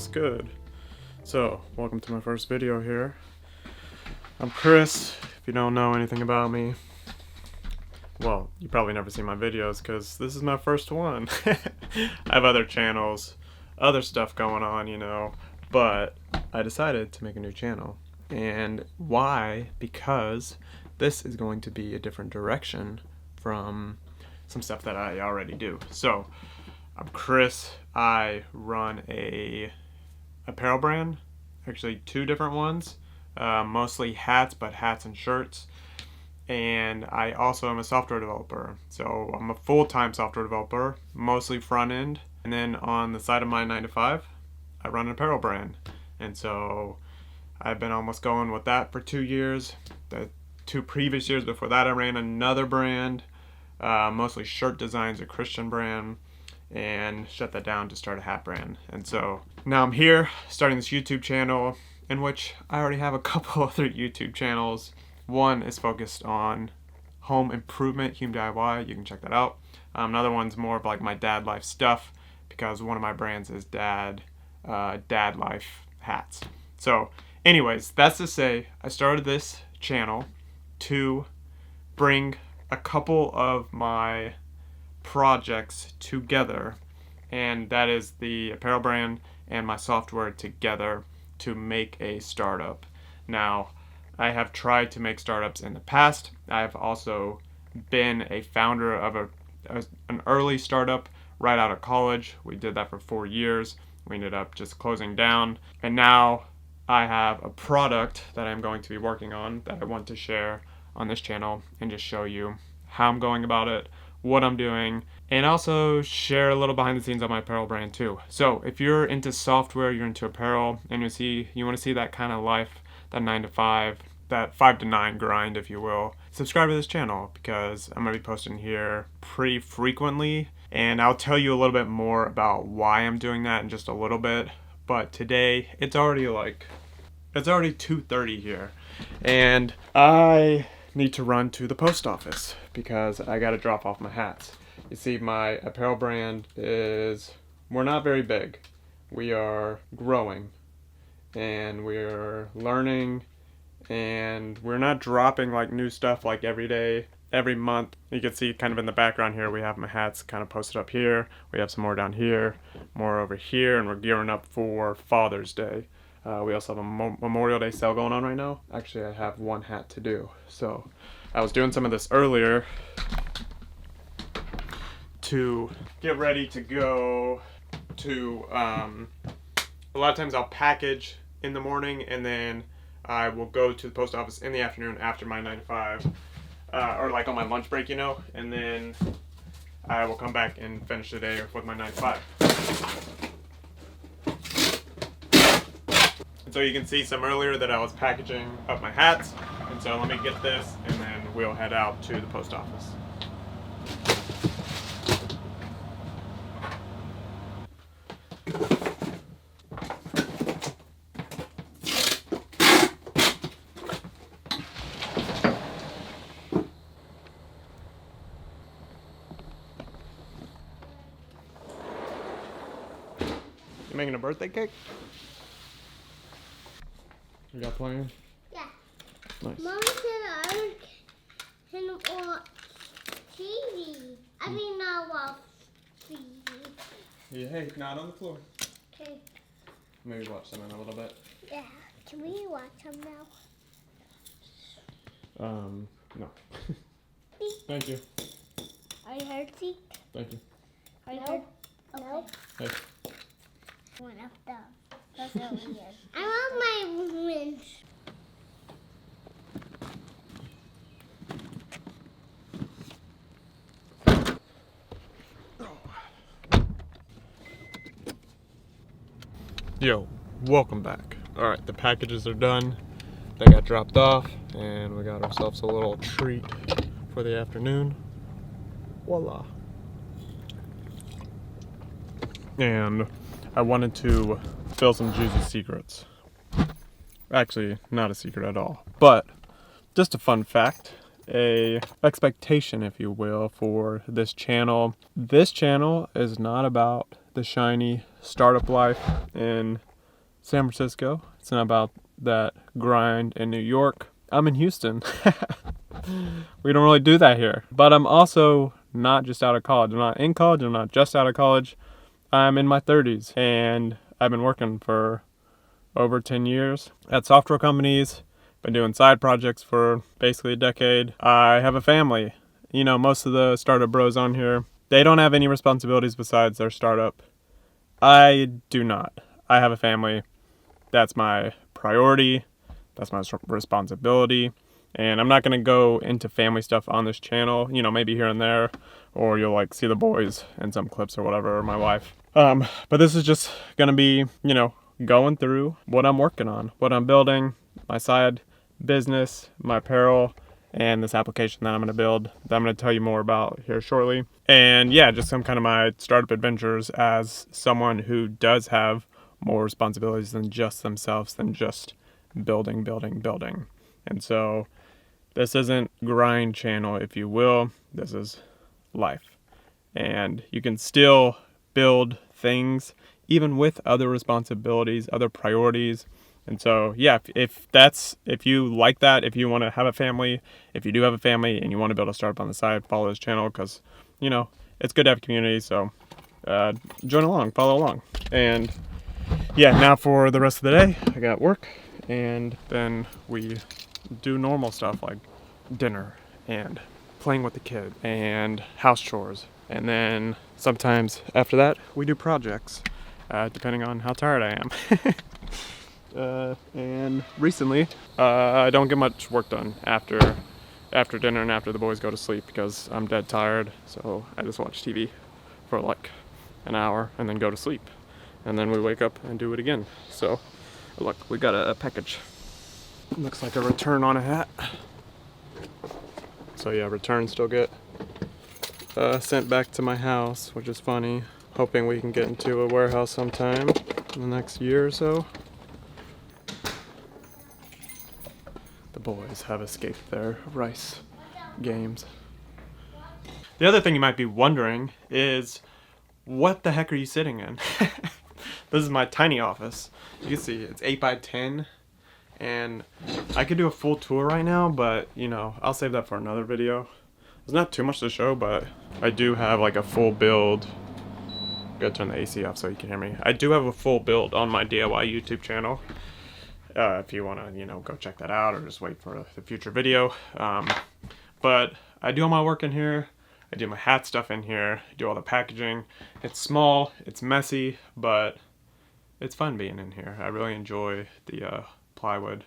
what's good? So, welcome to my first video here. I'm Chris. If you don't know anything about me, well, you probably never seen my videos because this is my first one. I have other channels, other stuff going on, you know, but I decided to make a new channel. And why? Because this is going to be a different direction from some stuff that I already do. So, I'm Chris. I run a apparel brand, actually two different ones, mostly hats, but hats and shirts. And I also am a software developer. So I'm a full-time software developer, mostly front end. And then on the side of my 9 to 5, I run an apparel brand. And so I've been almost going with that for 2 years. The 2 previous years before that, I ran another brand, mostly shirt designs, a Christian brand, and shut that down to start a hat brand. And so now I'm here starting this YouTube channel, in which I already have a couple other YouTube channels. One is focused on home improvement, home DIY. You can check that out. Another one's more of like my dad life stuff, because one of my brands is dad life hats. So anyways, that's to say, I started this channel to bring a couple of my projects together, and that is the apparel brand and my software together to make a startup. Now, I have tried to make startups in the past. I've also been a founder of an early startup right out of college. We did that for 4 years. We ended up just closing down, and now I have a product that I'm going to be working on that I want to share on this channel and just show you how I'm going about it, what I'm doing, and also share a little behind the scenes on my apparel brand too. So if you're into software, you're into apparel, and you want to see that kind of life, that 9 to 5, that 5 to 9 grind, if you will, subscribe to this channel, because I'm going to be posting here pretty frequently, and I'll tell you a little bit more about why I'm doing that in just a little bit. But today, it's already 2:30 here, and I need to run to the post office because I got to drop off my hats. You see, my apparel brand we're not very big. We are growing, and we're learning, and we're not dropping like new stuff like every day, every month. You can see kind of in the background here, we have my hats kind of posted up here. We have some more down here, more over here, and we're gearing up for Father's Day. We also have a Memorial Day sale going on right now. Actually, I have one hat to do. So I was doing some of this earlier to get ready to go to, a lot of times I'll package in the morning, and then I will go to the post office in the afternoon after my 9 to 5, or like on my lunch break, you know, and then I will come back and finish the day with my 9 to 5. And so you can see some earlier that I was packaging up my hats, and so let me get this, and then we'll head out to the post office. You making a birthday cake? You got plans? Yeah. Nice. Mom said I can watch TV. I mean, not watch TV. Yeah, hey, not on the floor. Okay. Maybe watch some in a little bit. Yeah. Can we watch them now? No. Thank you. Are you hurting? Thank you. Are you hurt? No. Hey. One of them. That's so weird. I want my wings. Yo, welcome back. Alright, the packages are done. They got dropped off, and we got ourselves a little treat for the afternoon. Voila. And I wanted to spill some juicy secrets. Actually, not a secret at all, but just a fun fact, a expectation, if you will, for this channel. This channel is not about the shiny startup life in San Francisco. It's not about that grind in New York. I'm in Houston. We don't really do that here. But I'm also not just out of college. I'm not in college. I'm not just out of college. I'm in my 30s, and I've been working for over 10 years at software companies. Been doing side projects for basically a decade. I have a family. You know, most of the startup bros on here, they don't have any responsibilities besides their startup. I do not. I have a family. That's my priority. That's my responsibility. And I'm not going to go into family stuff on this channel, you know, maybe here and there, or you'll like see the boys in some clips or whatever, or my wife. But this is just going to be, you know, going through what I'm working on, what I'm building, my side business, my apparel, and this application that I'm going to build that I'm going to tell you more about here shortly. And yeah, just some kind of my startup adventures as someone who does have more responsibilities than just themselves, than just building. And so this isn't grind channel, if you will. This is life. And you can still build things even with other responsibilities, other priorities. And so, yeah, if you like that, if you want to have a family, if you do have a family and you want to build a startup on the side, follow this channel because, you know, it's good to have a community. So join along, follow along. And yeah, now for the rest of the day, I got work, and then we do normal stuff like dinner and playing with the kid and house chores. And then sometimes after that, we do projects, depending on how tired I am. And recently, I don't get much work done after dinner and after the boys go to sleep because I'm dead tired. So I just watch TV for like an hour and then go to sleep. And then we wake up and do it again. So look, we got a package. Looks like a return on a hat. So yeah, returns still get sent back to my house, which is funny. Hoping we can get into a warehouse sometime in the next year or so. The boys have escaped their rice games. The other thing you might be wondering is, what the heck are you sitting in? This is my tiny office. You can see it's 8 by 10, and I could do a full tour right now, but you know, I'll save that for another video. There's not too much to show, but I do have like a full build. Gotta turn the AC off so you can hear me. I do have a full build on my DIY YouTube channel. If you want to, you know, go check that out or just wait for the future video. But I do all my work in here. I do my hat stuff in here. I do all the packaging. It's small, it's messy, but it's fun being in here. I really enjoy the plywood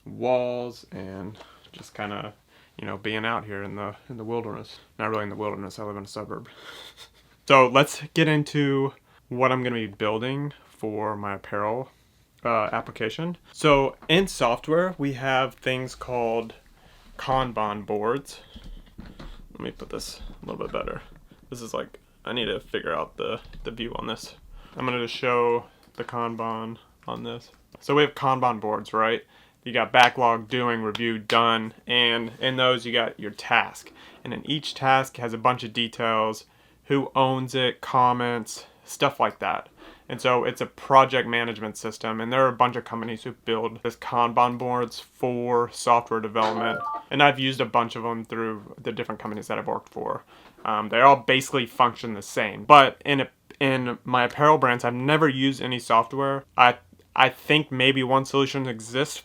walls and just kind of, you know, being out here in the wilderness. Not really in the wilderness. I live in a suburb. So let's get into what I'm going to be building for my apparel application. So in software, we have things called Kanban boards. Let me put this a little bit better. This is like, I need to figure out the view on this. I'm going to just show the Kanban on this. So we have Kanban boards, right? You got backlog, doing, review, done, and in those you got your task. And in each task has a bunch of details, who owns it, comments, stuff like that. And so it's a project management system, and there are a bunch of companies who build this Kanban boards for software development. And I've used a bunch of them through the different companies that I've worked for. They all basically function the same. But in my apparel brands, I've never used any software. I think maybe one solution exists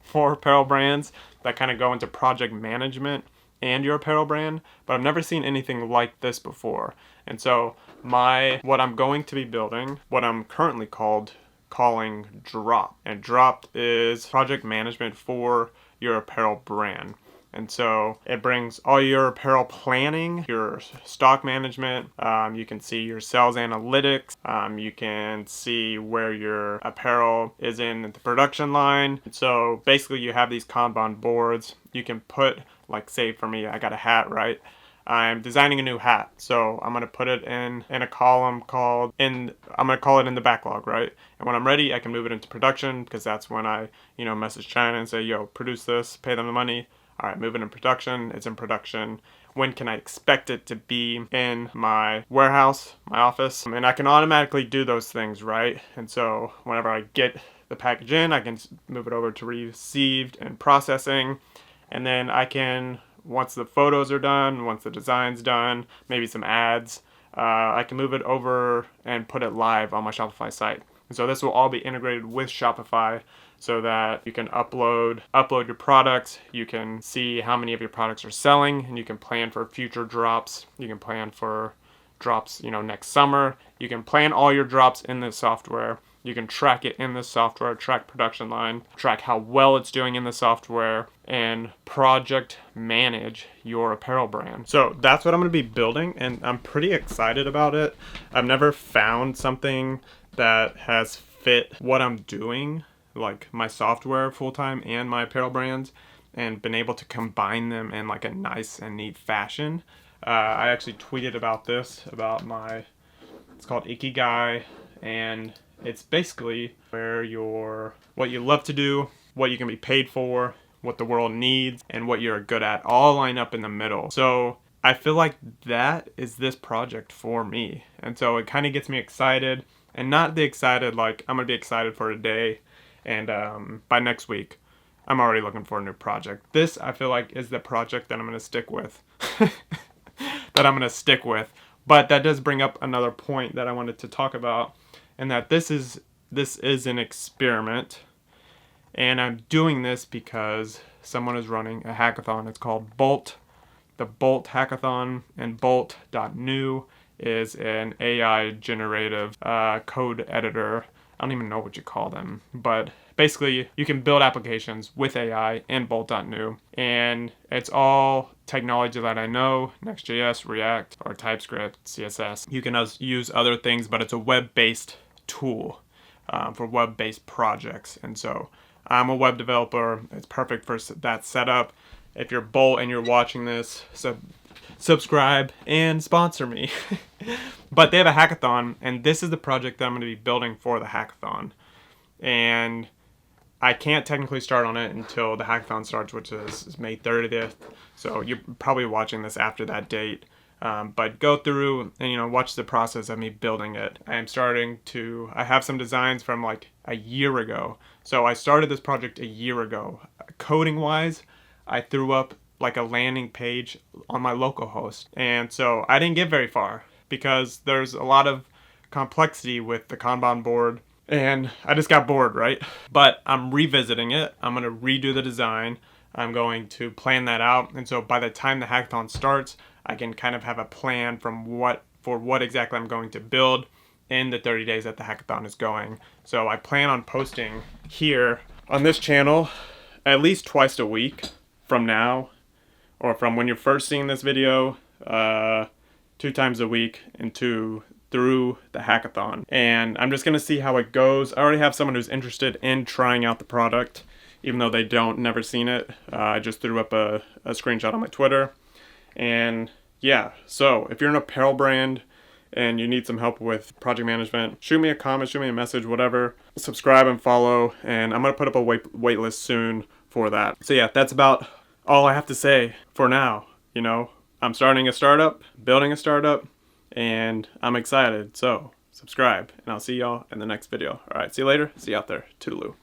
for apparel brands that kind of go into project management and your apparel brand, but I've never seen anything like this before. And so what I'm going to be building, what I'm currently calling Drop. And Drop is project management for your apparel brand. And so it brings all your apparel planning, your stock management. You can see your sales analytics. You can see where your apparel is in the production line. So basically you have these Kanban boards. You can put, like say for me, I got a hat, right? I'm designing a new hat. So I'm going to put it in a column I'm going to call it in the backlog, right? And when I'm ready, I can move it into production because that's when I, you know, message China and say, yo, produce this, pay them the money. All right, move it in production. It's in production. when can I expect it to be in my warehouse, my office, and I can automatically do those things, right? And so whenever I get the package in, I can move it over to received and processing, and then I can, once the photos are done, once the design's done, maybe some ads, I can move it over and put it live on my Shopify site. And so this will all be integrated with Shopify so that you can upload your products, you can see how many of your products are selling, and you can plan for future drops. You can plan for drops, next summer. You can plan all your drops in this software. You can track it in this software, track production line, track how well it's doing in the software, and project manage your apparel brand. So that's what I'm going to be building, and I'm pretty excited about it. I've never found something that has fit what I'm doing, like my software full-time and my apparel brands, and been able to combine them in like a nice and neat fashion. I actually tweeted about this, it's called Ikigai, and it's basically what you love to do, what you can be paid for, what the world needs, and what you're good at, all line up in the middle. So I feel like that is this project for me. And so it kind of gets me excited, and not the excited like I'm going to be excited for a day, and by next week, I'm already looking for a new project. This, I feel like, is the project that I'm going to stick with. But that does bring up another point that I wanted to talk about, and that this is an experiment, and I'm doing this because someone is running a hackathon. It's called Bolt, the Bolt Hackathon, and Bolt.new is an AI generative code editor. I don't even know what you call them, but basically you can build applications with AI in Bolt.new, and it's all technology that I know: Next.js, React, or TypeScript, CSS. You can use other things, but it's a web-based tool for web-based projects. And so I'm a web developer. It's perfect for that setup. If you're Bolt and you're watching this, subscribe and sponsor me. But they have a hackathon, and this is the project that I'm going to be building for the hackathon. And I can't technically start on it until the hackathon starts, which is May 30th. So you're probably watching this after that date. But go through and watch the process of me building it. I have some designs from like a year ago. So I started this project a year ago. Coding wise, I threw up like a landing page on my localhost. And so I didn't get very far because there's a lot of complexity with the Kanban board, and I just got bored, right? But I'm revisiting it. I'm going to redo the design. I'm going to plan that out. And so by the time the hackathon starts, I can kind of have a plan for what exactly I'm going to build in the 30 days that the hackathon is going. So I plan on posting here on this channel at least twice a week from now, or from when you're first seeing this video, 2 times a week through the hackathon. And I'm just gonna see how it goes. I already have someone who's interested in trying out the product, even though they never seen it. I just threw up a screenshot on my Twitter. And yeah, so if you're an apparel brand and you need some help with project management, shoot me a comment, shoot me a message, whatever. Subscribe and follow, and I'm gonna put up a wait list soon for that. So yeah, that's about all I have to say for now. I'm starting a startup, building a startup, and I'm excited. So subscribe, and I'll see y'all in the next video. All right, see you later. See you out there. Toodaloo.